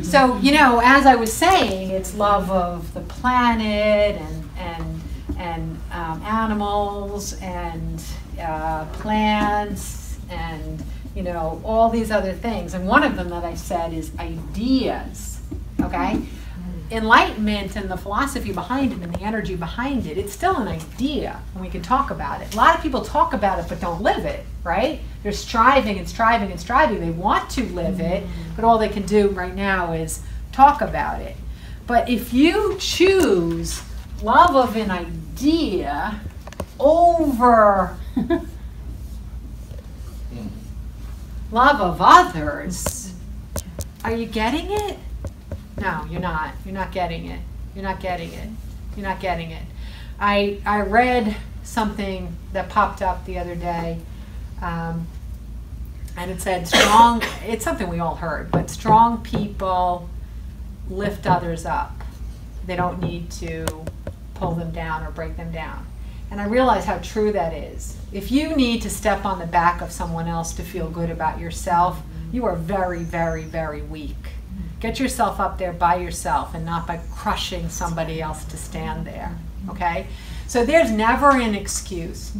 So, you know, as I was saying, it's love of the planet and animals and plants and, you know, all these other things. And one of them that I said is ideas, okay? Enlightenment and the philosophy behind it and the energy behind it, it's still an idea, and we can talk about it. A lot of people talk about it but don't live it, right? They're striving and striving and striving. They want to live it, but all they can do right now is talk about it. But if you choose love of an idea over love of others, are you getting it? No, you're not. You're not getting it. You're not getting it. You're not getting it. I read something that popped up the other day, and it said strong, it's something we all heard, but strong people lift others up. They don't need to pull them down or break them down. And I realize how true that is. If you need to step on the back of someone else to feel good about yourself, you are very, very, very weak. Get yourself up there by yourself and not by crushing somebody else to stand there, okay? So there's never an excuse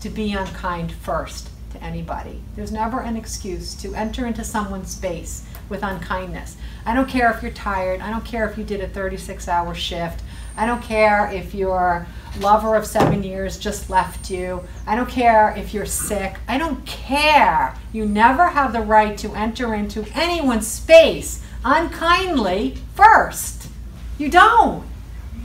to be unkind first to anybody. There's never an excuse to enter into someone's space with unkindness. I don't care if you're tired. I don't care if you did a 36-hour shift. I don't care if your lover of 7 years just left you. I don't care if you're sick. I don't care. You never have the right to enter into anyone's space unkindly first. You don't.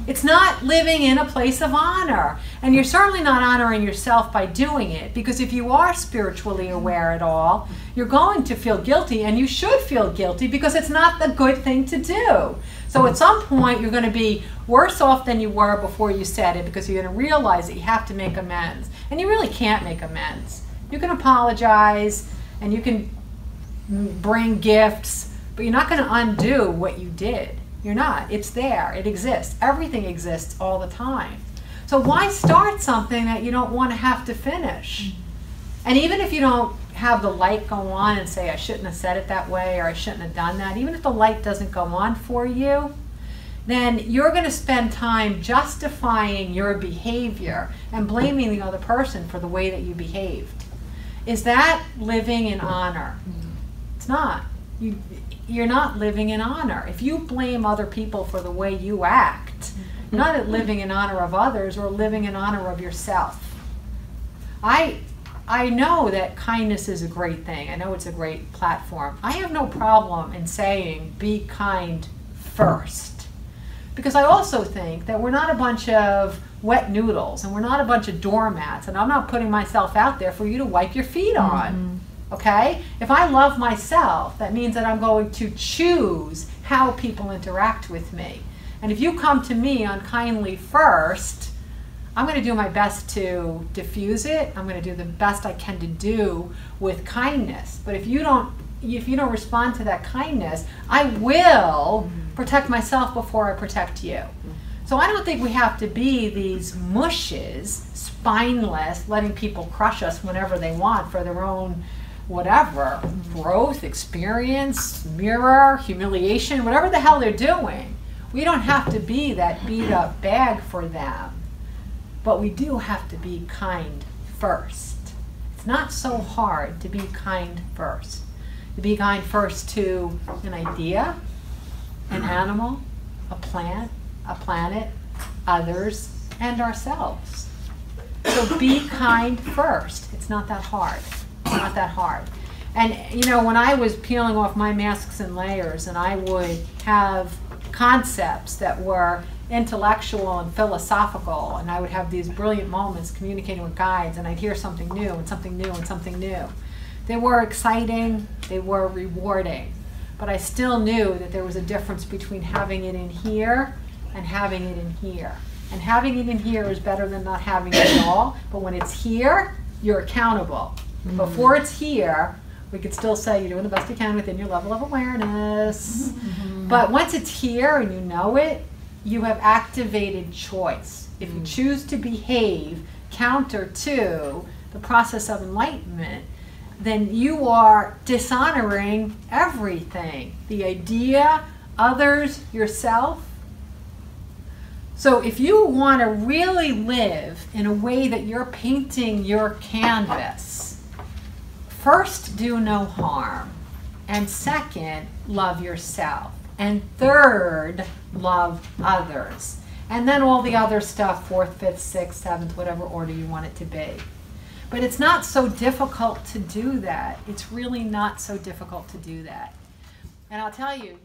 It's not living in a place of honor. And you're certainly not honoring yourself by doing it, because if you are spiritually aware at all, you're going to feel guilty, and you should feel guilty because it's not the good thing to do. So at some point you're going to be worse off than you were before you said it, because you're going to realize that you have to make amends. And you really can't make amends. You can apologize and you can bring gifts, but you're not going to undo what you did. You're not. It's there. It exists. Everything exists all the time. So why start something that you don't want to have to finish? And even if you don't have the light go on and say, I shouldn't have said it that way, or I shouldn't have done that, even if the light doesn't go on for you, then you're going to spend time justifying your behavior and blaming the other person for the way that you behaved. Is that living in honor? It's not. You're not living in honor. If you blame other people for the way you act, you're not living in honor of others or living in honor of yourself. I know that kindness is a great thing. I know it's a great platform. I have no problem in saying be kind first. Because I also think that we're not a bunch of wet noodles and we're not a bunch of doormats, and I'm not putting myself out there for you to wipe your feet on. Okay? If I love myself, that means that I'm going to choose how people interact with me. And if you come to me unkindly first, I'm going to do my best to diffuse it. I'm going to do the best I can to do with kindness. But if you don't respond to that kindness, I will protect myself before I protect you. So I don't think we have to be these mushes, spineless, letting people crush us whenever they want for their own whatever, growth, experience, mirror, humiliation, whatever the hell they're doing. We don't have to be that beat up bag for them. But we do have to be kind first. It's not so hard to be kind first. To be kind first to an idea, an animal, a plant, a planet, others, and ourselves. So be kind first. It's not that hard. It's not that hard. And you know, when I was peeling off my masks and layers, and I would have concepts that were intellectual and philosophical, and I would have these brilliant moments communicating with guides, and I'd hear something new and something new and something new. They were exciting, they were rewarding, but I still knew that there was a difference between having it in here and having it in here. And having it in here is better than not having it at all, but when it's here, you're accountable. Before it's here, we could still say you're doing the best you can within your level of awareness. But once it's here and you know it, you have activated choice. If you choose to behave counter to the process of enlightenment, then you are dishonoring everything. The idea, others, yourself. So if you want to really live in a way that you're painting your canvas, first, do no harm. And second, love yourself. And third, love others. And then all the other stuff, fourth, fifth, sixth, seventh, whatever order you want it to be. But it's not so difficult to do that. It's really not so difficult to do that. And I'll tell you,